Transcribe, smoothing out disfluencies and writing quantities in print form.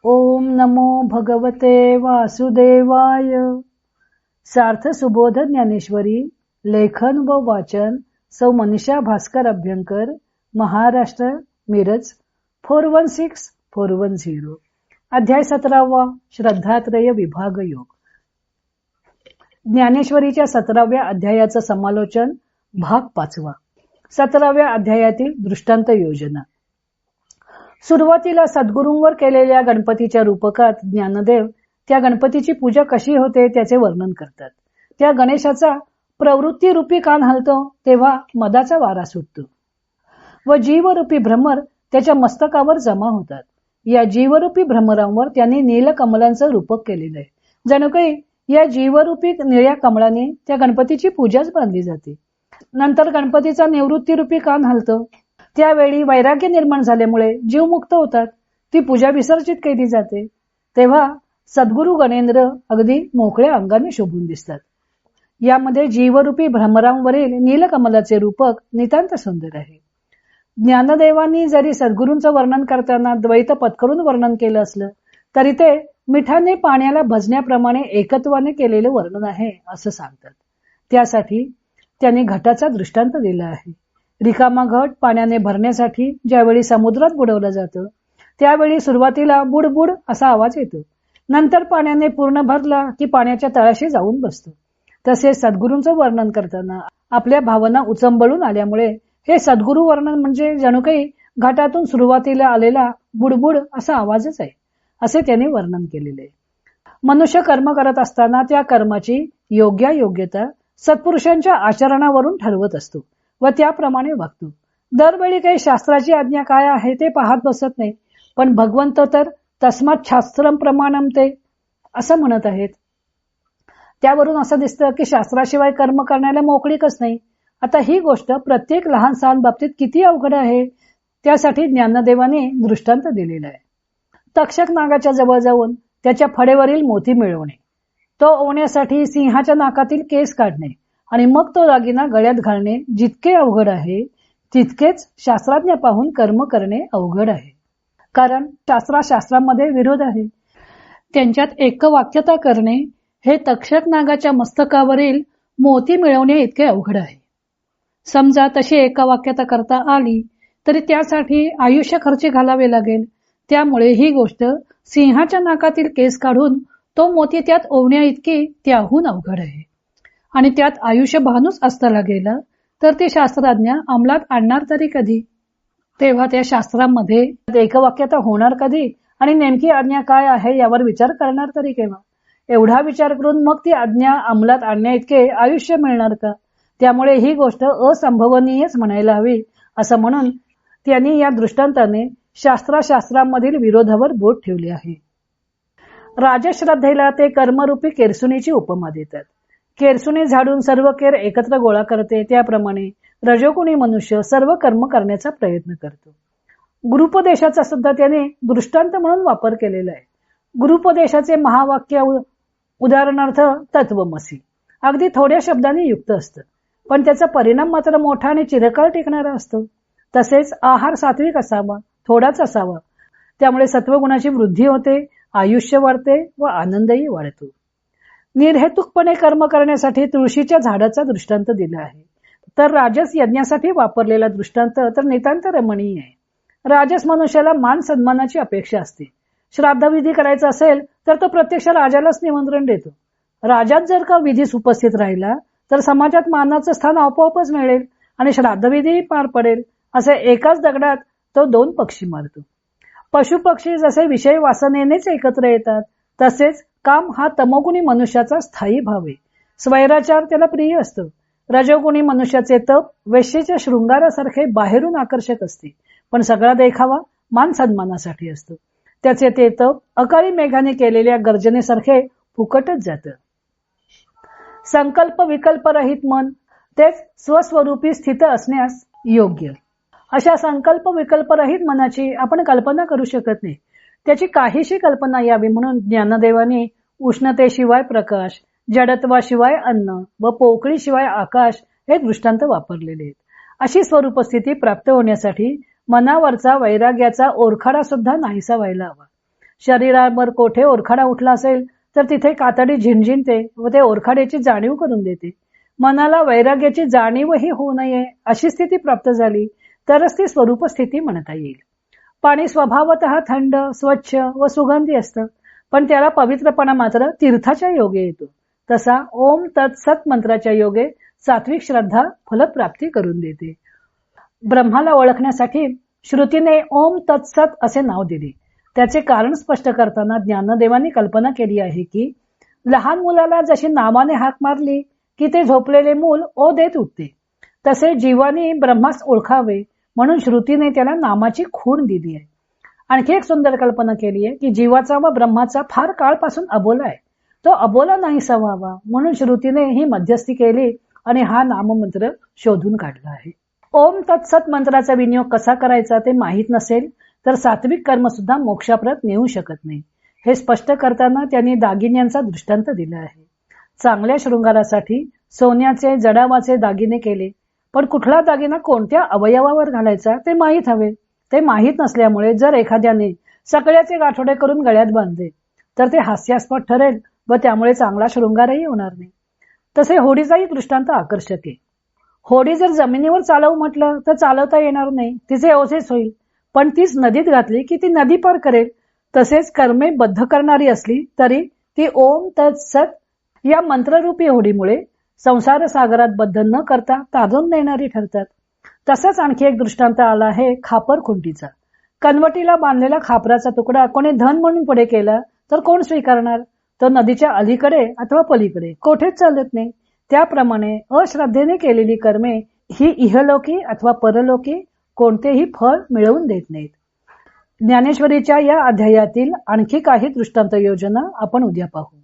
ओम नमो भगवते वासुदेवाय. सार्थ सुबोध ज्ञानेश्वरी. लेखन व वाचन सौ मनीषा भास्कर अभ्यंकर, महाराष्ट्र, मिरज 416410. अध्याय 17. श्रद्धात्रय विभाग योग. ज्ञानेश्वरीच्या 17व्या अध्यायाचं समालोचन भाग 5. 17व्या अध्यायातील दृष्टांत योजना. सुरुवातीला सद्गुरूंवर केलेल्या गणपतीच्या रूपकात ज्ञानदेव त्या गणपतीची पूजा कशी होते त्याचे वर्णन करतात. त्या गणेशाचा प्रवृत्ती रूपी कान हलतो तेव्हा मदाचा वारा सुटतो व जीवरूपी भ्रमर त्याच्या मस्तकावर जमा होतात. या जीवरूपी भ्रमरांवर त्यांनी नीलकमलांचं रूपक केलेलं आहे. जणू काही या जीवरूपी निळ्या कमळाने त्या गणपतीची पूजाच बांधली जाते. नंतर गणपतीचा निवृत्ती रूपी कान हलतो. त्यावेळी वैराग्य निर्माण झाल्यामुळे जीव मुक्त होतात. ती पूजा विसर्जित केली जाते. तेव्हा सद्गुरु गणेंद्र अगदी मोकळ्या अंगाने शोभून दिसतात. यामध्ये जीवरूपी भ्रमरांवरील नीलकमलाचे रूपक नितांत सुंदर आहे. ज्ञानदेवांनी जरी सद्गुरूंचं वर्णन करताना द्वैत पत्करून वर्णन केलं असलं तरी ते मिठाने पाण्याला भजण्याप्रमाणे एकत्वाने केलेले वर्णन आहे असं सांगतात. त्यासाठी त्यांनी घटाचा दृष्टांत दिला आहे. रिकामा घट पाण्याने भरण्यासाठी ज्यावेळी समुद्रात बुडवलं जातं त्यावेळी सुरुवातीला बुडबुड असा आवाज येतो. नंतर पाण्याने पूर्ण भरला की पाण्याच्या तळाशी जाऊन बसतो. तसेच सद्गुरूंचं वर्णन करताना आपल्या भावना उचंबळून आल्यामुळे हे सद्गुरू वर्णन म्हणजे जणू काही घाटातून सुरुवातीला आलेला बुडबुड असा आवाजच आहे असे त्यांनी वर्णन केलेले. मनुष्य कर्म करत असताना त्या कर्माची योग्यता सत्पुरुषांच्या आचरणावरून ठरवत असतो व त्याप्रमाणे वागतो. दरवेळी काही शास्त्राची आज्ञा काय आहे ते पाहत बसत नाही, पण भगवंत तर तस्मात् शास्त्रम प्रमाणम ते असं म्हणत आहेत. त्यावरून असं दिसतं की शास्त्राशिवाय कर्म करण्याला मोकळीकच नाही. आता ही गोष्ट प्रत्येक लहान सहान बाबतीत किती अवघड आहे त्यासाठी ज्ञानदेवाने दृष्टांत दिलेला आहे. तक्षक नागाच्या जवळ जाऊन त्याच्या फडेवरील मोती मिळवणे, तो ओवण्यासाठी सिंहाच्या नाकातील केस काढणे आणि मग तो दागिना गळ्यात घालणे जितके अवघड आहे तितकेच शास्त्रज्ञ पाहून कर्म करणे अवघड आहे. कारण शास्त्रामध्ये विरोध आहे. त्यांच्यात एकवाक्यता करणे हे तक्षक नागाच्या मस्तकावरील मोती मिळवणे इतके अवघड आहे. समजा तशी एकवाक्यता करता आली तरी त्यासाठी आयुष्य खर्च घालावे लागेल. त्यामुळे ही गोष्ट सिंहाच्या नाकातील केस काढून तो मोती त्यात ओवण्या इतकी त्याहून अवघड आहे. आणि त्यात आयुष्य भानूच असताना गेला तर ते शास्त्रज्ञ अंमलात आणणार तरी कधी? तेव्हा त्या शास्त्रामध्ये एकवाक्यता होणार कधी आणि नेमकी आज्ञा काय आहे यावर विचार करणार तरी केव्हा? एवढा विचार करून मग ती आज्ञा अंमलात आणण्या इतके आयुष्य मिळणार का? त्यामुळे ही गोष्ट असंभवनीयच म्हणायला हवी असं म्हणून त्यांनी या दृष्टांताने शास्त्रामधील विरोधावर बोट ठेवले आहे. राजश्रद्धेला ते कर्मरूपी केरसुनीची उपमा देतात. केरसुनी झाडून सर्व केर एकत्र गोळा करते त्याप्रमाणे रजोगुणी मनुष्य सर्व कर्म करण्याचा प्रयत्न करतो. गुरुपदेशाचा सुद्धा त्याने दृष्टांत म्हणून वापर केलेला आहे. गुरुपदेशाचे महावाक्य उदाहरणार्थ तत्वमसी अगदी थोड्या शब्दांनी युक्त असतं, पण त्याचा परिणाम मात्र मोठा आणि चिरकाळ टिकणारा असतो. तसेच आहार सात्विक असावा, थोडाच असावा. त्यामुळे सत्वगुणाची वृद्धी होते, आयुष्य वाढते व आनंदही वाढतो. निर्हेतुकपणे कर्म करण्यासाठी तुळशीच्या झाडाचा दृष्टांत दिला आहे. तर राजस यज्ञासाठी वापरलेला दृष्टांत तर नितांत रमणीय आहे. राजस मनुष्याला मान सन्मानाची अपेक्षा असते. श्राद्धविधी करायचा असेल तर तो प्रत्यक्ष राजालाच निमंत्रण देतो. राजात जर का विधीस उपस्थित राहिला तर समाजात मानाचं स्थान आपोआपच मिळेल आणि श्राद्धविधीही पार पडेल. असे एकाच दगडात तो 2 पक्षी मारतो. पशु पक्षी जसे विषय वासनेनेच एकत्र येतात तसेच काम हा तमोगुणी मनुष्याचा स्थायी भाव आहे. स्वैराचार त्याला प्रिय असतो. रजोगुणी मनुष्याचे तप वेश्येच्या शृंगारासारखे बाहेरून आकर्षक असते, पण सगळा देखावा मान सन्मानासाठी असतो. त्याचे ते तप अकाळी मेघाने केलेल्या गर्जनेसारखे फुकटच जातं. संकल्प विकल्प रहित मन तेच स्वस्वरूपी स्थित असण्यास योग्य. अशा संकल्प विकल्प रहित मनाची आपण कल्पना करू शकत नाही. त्याची काहीशी कल्पना यावी म्हणून ज्ञानदेवाने उष्णतेशिवाय प्रकाश, जडत्वाशिवाय अन्न व पोकळीशिवाय आकाश हे दृष्टांत वापरलेले आहेत. अशी स्वरूपस्थिती प्राप्त होण्यासाठी मनावरचा वैराग्याचा ओरखाडा सुद्धा नाहीसा व्हायला हवा. शरीरावर कोठे ओरखाडा उठला असेल तर तिथे कातडी झिंझिणते व ते ओरखाड्याची जाणीव करून देते. मनाला वैराग्याची जाणीवही होऊ नये अशी स्थिती प्राप्त झाली तरच ती स्वरूप स्थिती म्हणता येईल. पाणी स्वभावतः थंड, स्वच्छ व सुगंधी असतं, पण त्याला पवित्रपणा मात्र तीर्थाच्या योगे येतो. तसा ओम तत्सत मंत्राच्या योगे सात्विक श्रद्धा फलप्राप्ती करून देते. ब्रह्माला ओळखण्यासाठी श्रुतीने ओम तत्सत असे नाव दिले. त्याचे कारण स्पष्ट करताना ज्ञानदेवांनी कल्पना केली आहे की लहान मुलाला जशी नावाने हाक मारली की ते झोपलेले मूल ओ देत उठते, तसे जीवाने ब्रह्मास ओळखावे म्हणून श्रुतीने त्याला नामाची खूण दिली आहे. आणखी एक सुंदर कल्पना केली आहे की जीवाचा व ब्रह्माचा फार काळपासून अबोला आहे, तो अबोला नाहीसा व्हावा म्हणून श्रुतीने ही मध्यस्थी केली आणि हा नाममंत्र शोधून काढला आहे. ओम तत्सत मंत्राचा विनियोग कसा करायचा ते माहीत नसेल तर सात्विक कर्म सुद्धा मोक्षाप्रत नेऊ शकत नाही. हे स्पष्ट करताना त्यांनी दागिन्यांचा दृष्टांत दिला आहे. चांगल्या शृंगारासाठी सोन्याचे जडावाचे दागिने केले, पण कुठला दागिना कोणत्या अवयवावर घालायचा ते माहीत हवे. ते माहीत नसल्यामुळे जर एखाद्याने सगळ्याचे गाठोडे करून गळ्यात बांधले तर ते हास्यास्पद ठरेल व त्यामुळे चांगला शृंगारही होणार नाही. तसे होडीचाही दृष्टांत आकर्षक आहे. होडी जर जमिनीवर चालवू म्हटलं तर चालवता येणार नाही, तिचे ओझेच होईल. पण तीच नदीत घातली की ती नदी पार करेल. तसेच कर्मे बद्ध करणारी असली तरी ती ओम तत्सत या मंत्ररूपी होडीमुळे संसार सागरात बद्ध न करता तारून नेणारी ठरतात. तसाच आणखी एक दृष्टांत आला आहे खापर खुंटीचा. कनवटीला बांधलेला खापराचा तुकडा कोणी धन म्हणून पुढे केला तर कोण स्वीकारणार? तो नदीच्या अलीकडे अथवा पलीकडे कोठेच चालत नाही. त्याप्रमाणे अश्रद्धेने केलेली कर्मे ही इहलोकी अथवा परलोकी कोणतेही फळ मिळवून देत नाहीत. ज्ञानेश्वरीच्या या अध्यायातील आणखी काही दृष्टांत योजना आपण उद्या पाहू.